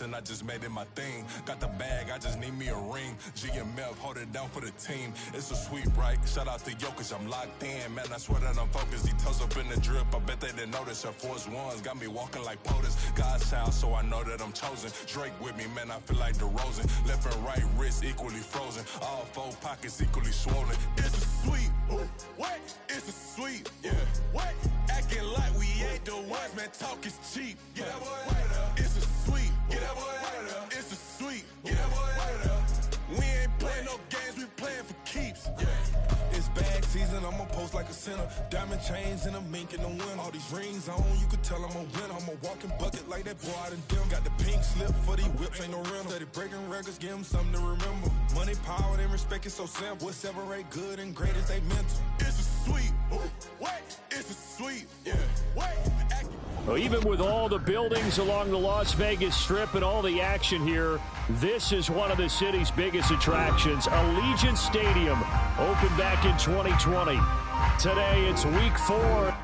and I just made it my thing. Got the bag, I just need me a ring. GMF, hold it down for the team. It's a sweep, right? Shout out to Jokic, I'm locked in. Man, I swear that I'm focused. These toes up in the drip, I bet they didn't notice. Air Force Ones got me walking like POTUS. God's house, so I know that I'm chosen. Drake with me, man, I feel like DeRozan. Left and right wrist equally frozen. All four pockets equally swollen. It's a sweep. What? It's a sweep. Yeah. What? Acting like we ain't the ones, man. Talk is cheap. Get that boy out of there. It's a sweep. Get that boy out of there. It's a sweep. Get that boy out of there. We ain't playing no games, we playing for keeps. Yeah. It's bag season, I'ma post like a sinner. Diamond chains and a mink in the wind. All these rings on, you could tell I'm a winner. I'm a walking bucket like that boy out in them. Got the pink slip for these whips, ain't no rental. Steady breaking records, give them something to remember. Money, power, and respect is so simple. What separate good and great is they mental. It's a sweep. What? It's a sweep. Yeah. What? Well, even with all the buildings along the Las Vegas Strip and all the action here, this is one of the city's biggest attractions. Allegiant Stadium opened back in 2020. Today, it's week 4.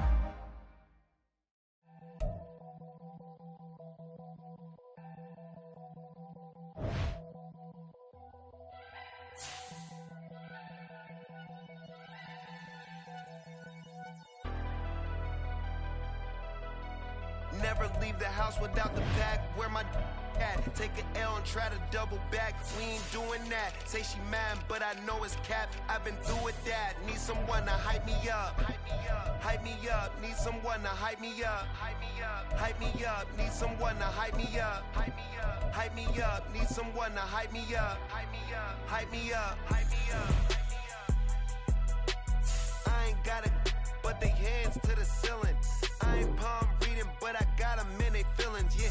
Never leave the house without the pack. Where my at? Take an L and try to double back. We ain't doing that. Say she mad, but I know it's cap. I've been through with that. Need someone to hype me up. Hype me up. Need someone to hype me up. Hype me up. Need someone to hype me up. Hype me up. Need someone to hype me up. Hype me up. I ain't got it, but they hands to the ceiling. I ain't palm reading, but I got them in they feelings, yeah.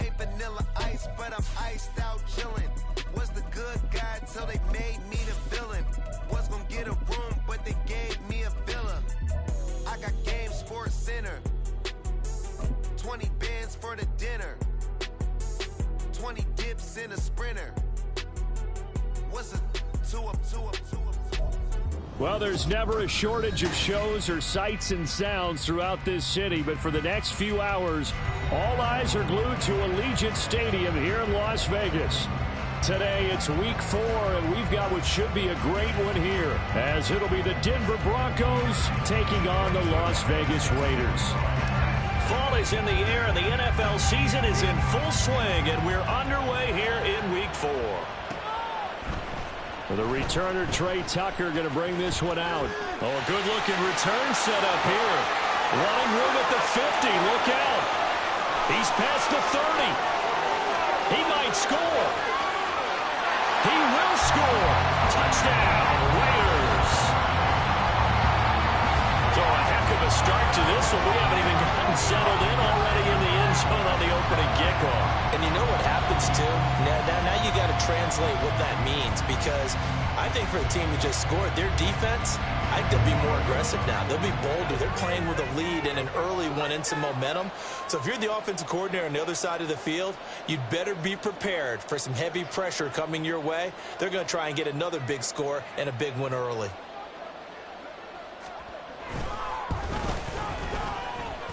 Ain't vanilla ice, but I'm iced out chillin'. Was the good guy till they made me the villain. Was gonna get a room, but they gave me a villa. I got Game Sports Center. 20 bands for the dinner. 20 dips in a sprinter. What's a 2 up? Well, there's never a shortage of shows or sights and sounds throughout this city, but for the next few hours, all eyes are glued to Allegiant Stadium here in Las Vegas. Today, it's week 4, and we've got what should be a great one here, as it'll be the Denver Broncos taking on the Las Vegas Raiders. Fall is in the air, and the NFL season is in full swing, and we're underway here in week 4. The returner, Trey Tucker, going to bring this one out. Oh, a good-looking return set up here. Running room at the 50. Look out. He's past the 30. He might score. He will score. Touchdown, Raiders. So a heck of a start to this one. We haven't even gotten settled in already in the end zone on the opening kickoff. And you know what happens, too? Now you got to translate what that means, because I think for the team that just scored, their defense, I think they'll be more aggressive now. They'll be bolder. They're playing with a lead and an early one and some momentum. So if you're the offensive coordinator on the other side of the field, you'd better be prepared for some heavy pressure coming your way. They're going to try and get another big score and a big one early.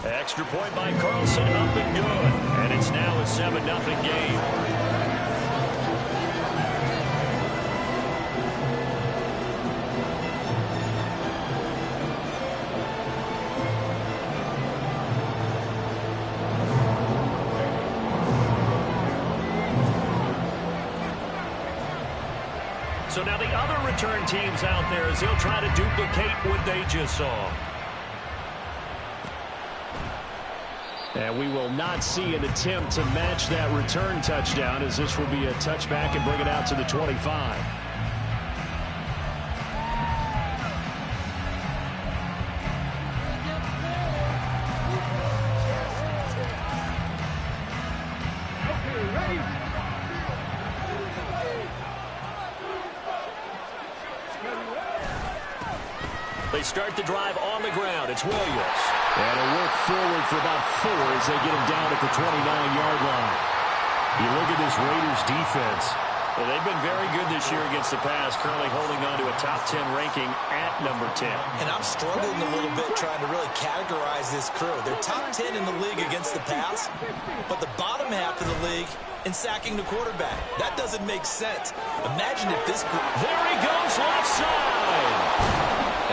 Extra point by Carlson, up and good. And it's now a 7-0 game. So now the other return teams out there as they'll try to duplicate what they just saw. And we will not see an attempt to match that return touchdown, as this will be a touchback and bring it out to the 25. They start the drive on the ground. It's Williams. And a work forward for about 4 as they get him down at the 29-yard line. You look at this Raiders defense. Well, they've been very good this year against the pass, currently holding on to a top 10 ranking at number 10. And I'm struggling a little bit trying to really categorize this crew. They're top 10 in the league against the pass, but the bottom half of the league in sacking the quarterback. That doesn't make sense. Imagine if this group... There he goes, left side.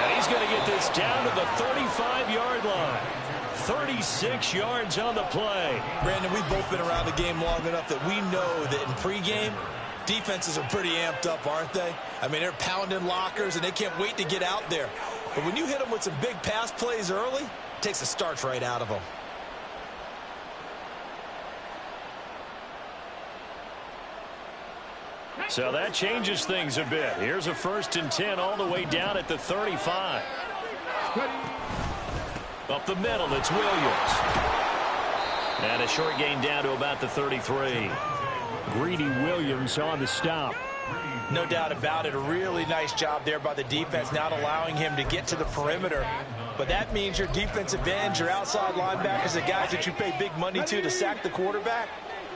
And he's going to get this down to the 35-yard line. 36 yards on the play. Brandon, we've both been around the game long enough that we know that in pregame, defenses are pretty amped up, aren't they? I mean, they're pounding lockers, and they can't wait to get out there. But when you hit them with some big pass plays early, it takes the starch right out of them. So that changes things a bit. Here's a 1st and 10 all the way down at the 35. Up the middle, it's Williams. And a short gain down to about the 33. Greedy Williams on the stop. No doubt about it. A really nice job there by the defense, not allowing him to get to the perimeter. But that means your defensive ends, your outside linebackers, the guys that you pay big money to sack the quarterback,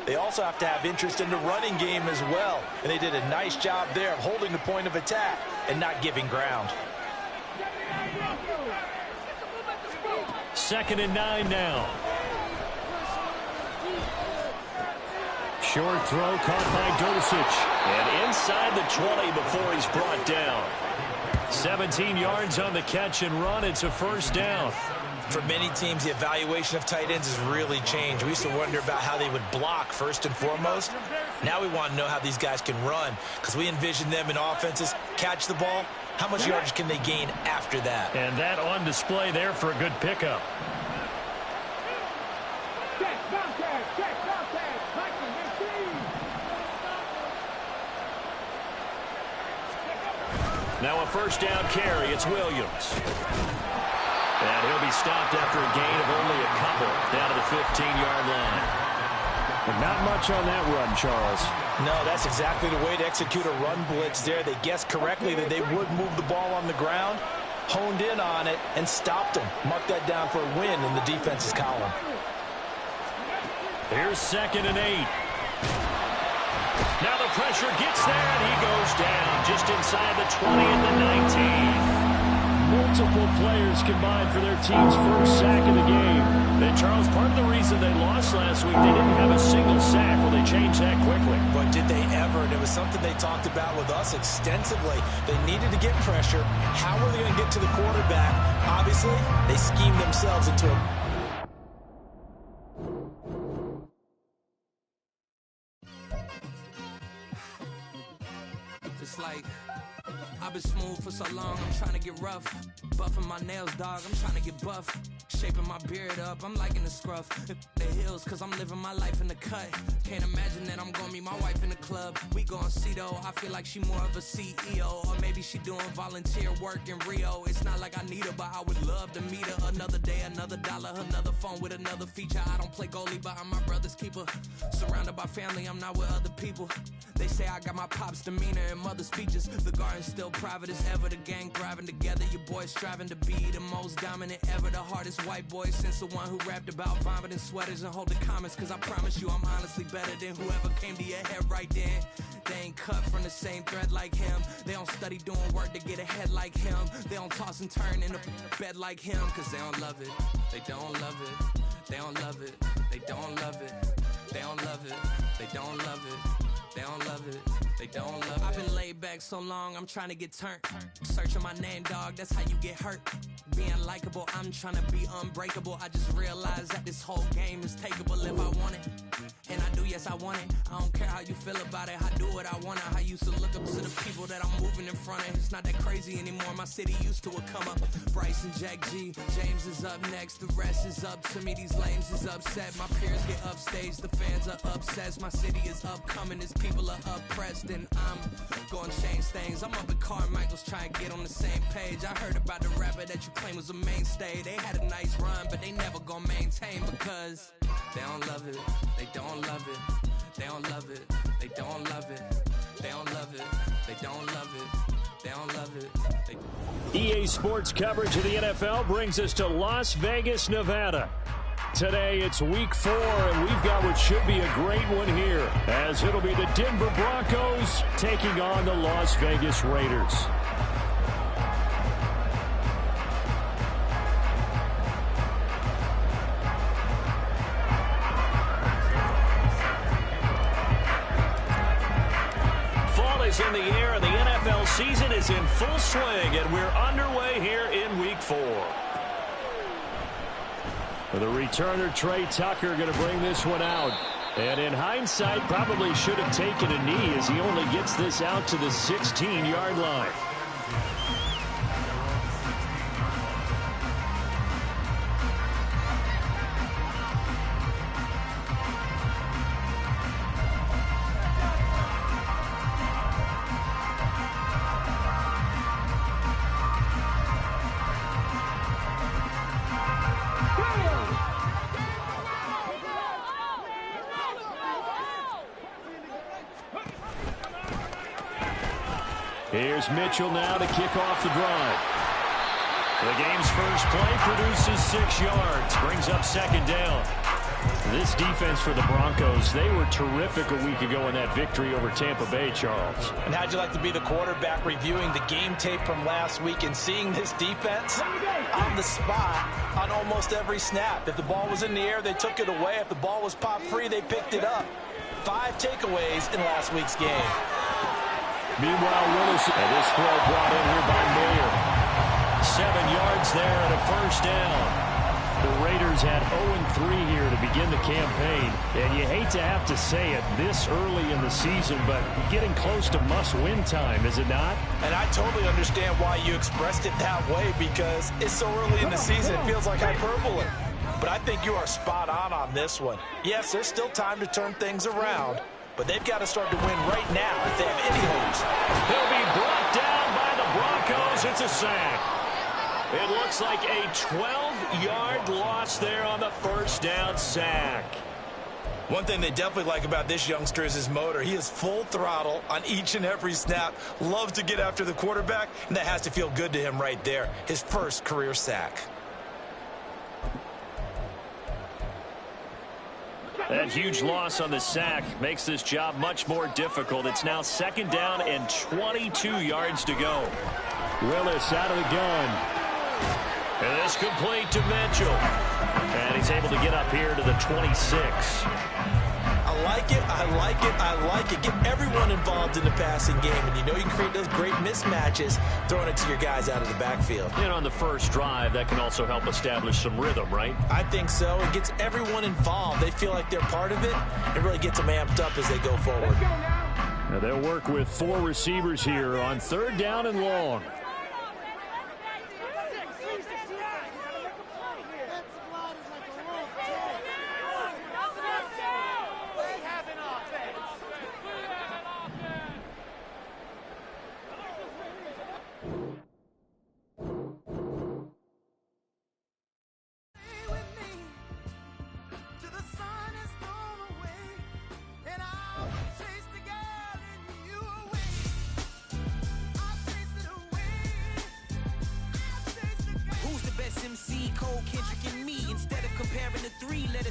they also have to have interest in the running game as well. And they did a nice job there of holding the point of attack and not giving ground. 2nd and 9 now. Short throw caught by Dulcich. And inside the 20 before he's brought down. 17 yards on the catch and run. It's a 1st down. For many teams, the evaluation of tight ends has really changed. We used to wonder about how they would block first and foremost. Now we want to know how these guys can run, because we envision them in offenses catch the ball. How much yardage can they gain after that? And that on display there for a good pickup. Now a 1st down carry. It's Williams. And he'll be stopped after a gain of only a couple down to the 15-yard line. But not much on that run, Charles. No, that's exactly the way to execute a run blitz there. They guessed correctly that they would move the ball on the ground, honed in on it, and stopped them. Mark that down for a win in the defense's column. Here's 2nd and 8. Now the pressure gets there, and he goes down just inside the 20 at the 19. Multiple players combined for their team's 1st sack of the game. And Charles, part of the reason they lost last week, they didn't have a single sack. Well, they changed that quickly. But did they ever? And it was something they talked about with us extensively. They needed to get pressure. How were they going to get to the quarterback? Obviously, they schemed themselves into a... It's like... I've been smooth for so long, I'm trying to get rough. Buffing my nails, dog, I'm trying to get buff. Shaping my beard up, I'm liking the scruff. The hills, cause I'm living my life in the cut. Can't imagine that I'm gonna meet my wife in the club. We gon' see though, I feel like she more of a CEO. Or maybe she doing volunteer work in Rio. It's not like I need her, but I would love to meet her. Another day, another dollar, another phone with another feature. I don't play goalie, but I'm my brother's keeper. Surrounded by family, I'm not with other people. They say I got my pop's demeanor and mother's features. The garden's still private as ever. The gang thriving together. Your boys striving to be the most dominant ever. The hardest white boy since the one who rapped about vomiting sweaters and holding comments. Cause I promise you I'm honestly better than whoever came to your head right then. They ain't cut from the same thread like him. They don't study doing work to get ahead like him. They don't toss and turn in a bed like him. Cause they don't love it. They don't love it. They don't love it. They don't love it. They don't love it. They don't love it. They don't love it. They don't love it. I've been laid back so long, I'm trying to get turned. Searching my name, dog, that's how you get hurt. Being likable, I'm trying to be unbreakable. I just realized that this whole game is takeable if I want it. And I do, yes, I want it. I don't care how you feel about it. I do what I want. I used to look up to the people that I'm moving in front of. It's not that crazy anymore. My city used to come up. Bryce and Jack G. James is up next. The rest is up to me. These lames is upset. My peers get upstage. The fans are obsessed. My city is upcoming. These people are oppressed. And I'm gonna change things. I'm up at Carmichael's trying to get on the same page. I heard about the rapper that you claim was a mainstay. They had a nice run, but they never gonna maintain because they don't love it. They don't love it. They don't love it. They don't love it. They don't love it. They don't love it. They don't love it. EA Sports coverage of the NFL brings us to Las Vegas, Nevada. today. It's week 4, and we've got what should be a great one here, as it'll be the Denver Broncos taking on the Las Vegas Raiders. Fall is in the air, and the NFL season is in full swing, and we're underway here in week 4. The returner, Trey Tucker, going to bring this one out. And in hindsight, probably should have taken a knee as he only gets this out to the 16-yard line. Here's Mitchell now to kick off the drive. The game's first play produces 6 yards, brings up second down. This defense for the Broncos, they were terrific a week ago in that victory over Tampa Bay, Charles. And how'd you like to be the quarterback reviewing the game tape from last week and seeing this defense on the spot on almost every snap? If the ball was in the air, they took it away. If the ball was popped free, they picked it up. 5 takeaways in last week's game. Meanwhile, Willis, and this throw brought in here by Mayer. 7 yards there and a first down. The Raiders had 0-3 here to begin the campaign. And you hate to have to say it this early in the season, but getting close to must-win time, is it not? And I totally understand why you expressed it that way, because it's so early in the season, it feels like hyperbole. But I think you are spot on this one. Yes, there's still time to turn things around, but they've got to start to win right now if they have any hopes. He'll be brought down by the Broncos. It's a sack. It looks like a 12-yard loss there on the first down sack. One thing they definitely like about this youngster is his motor. He is full throttle on each and every snap. Loves to get after the quarterback, and that has to feel good to him right there. His first career sack. That huge loss on the sack makes this job much more difficult. It's now second down and 22 yards to go. Willis out of the gun. And this complete to Mitchell. And he's able to get up here to the 26. I like it, I like it, I like it. Get everyone involved in the passing game, and you know you can create those great mismatches throwing it to your guys out of the backfield. And on the first drive, that can also help establish some rhythm, right? I think so. It gets everyone involved. They feel like they're part of it. It really gets them amped up as they go forward. Now they'll work with 4 receivers here on third down and long.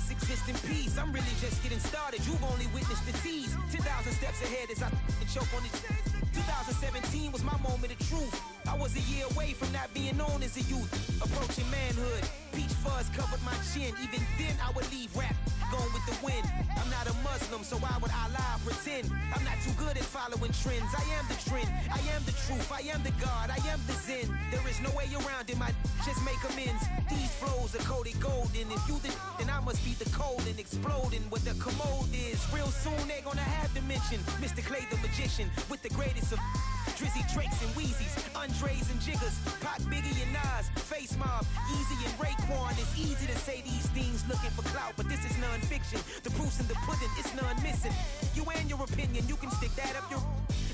Exist in peace. I'm really just getting started. You've only witnessed the tease. 10,000 steps ahead as I choke on this. 2017 was my moment of truth. I was a year away from not being known as a youth. Approaching manhood. Peach fuzz covered my chin. Even then I would leave rap going with the wind. I'm not a Muslim, so why would I lie or pretend? I'm not too good at following trends. I am the trend. I am the truth. I am the God. I am the Zen. There is no way around it. My just make amends. These flows are coated gold. And if you then I must be the cold and exploding what the commode is. Real soon they're gonna have to mention Mr. Clay the magician with the greatest of Drizzy, Drakes, and Wheezies, Andres and Jiggers, Pac, Biggie, and Nas, Face Mob, Easy and Raekwon. It's easy to say these things looking for clout, but this is non-fiction. The proof's in the pudding, it's none missing. You and your opinion, you can stick that up your...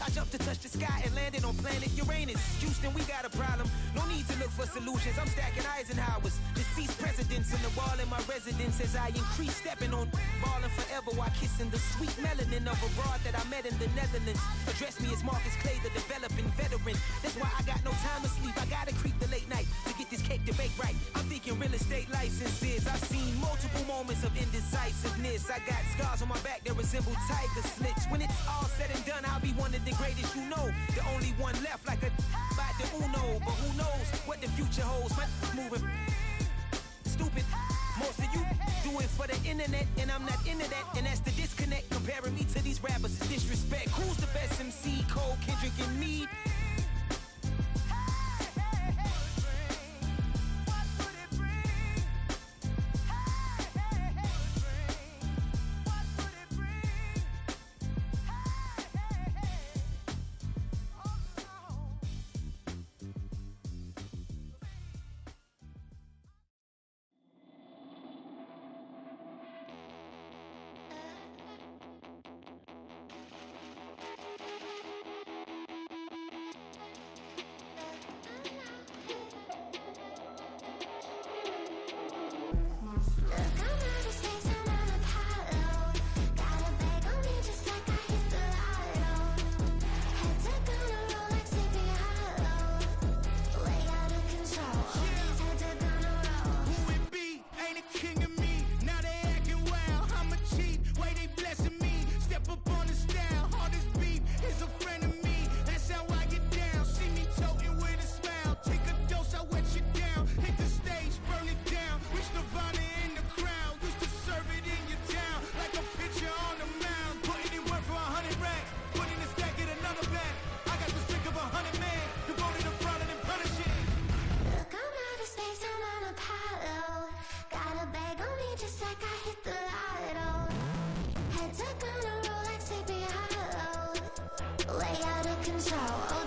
I jumped to touch the sky and landed on planet Uranus. Houston, we got a problem. No need to look for solutions. I'm stacking Eisenhowers. Deceased presidents in the wall in my residence as I increase stepping on balling forever while kissing the sweet melanin of a broad that I met in the Netherlands. Address me as Marcus Clay, the developing veteran. That's why I got no time to sleep. I gotta creep the late night to get this cake to bake right. I'm thinking real estate take licenses. I've seen multiple moments of indecisiveness. I got scars on my back that resemble tiger slits. When it's all said and done, I'll be one of the greatest you know. The only one left like a by the Uno. But who knows what the future holds? My moving stupid. Most of you do it for the internet, and I'm not into that. And that's the disconnect. Comparing me to these rappers is disrespect. Who's the best MC? Cole, Kendrick, and me? Way out of control.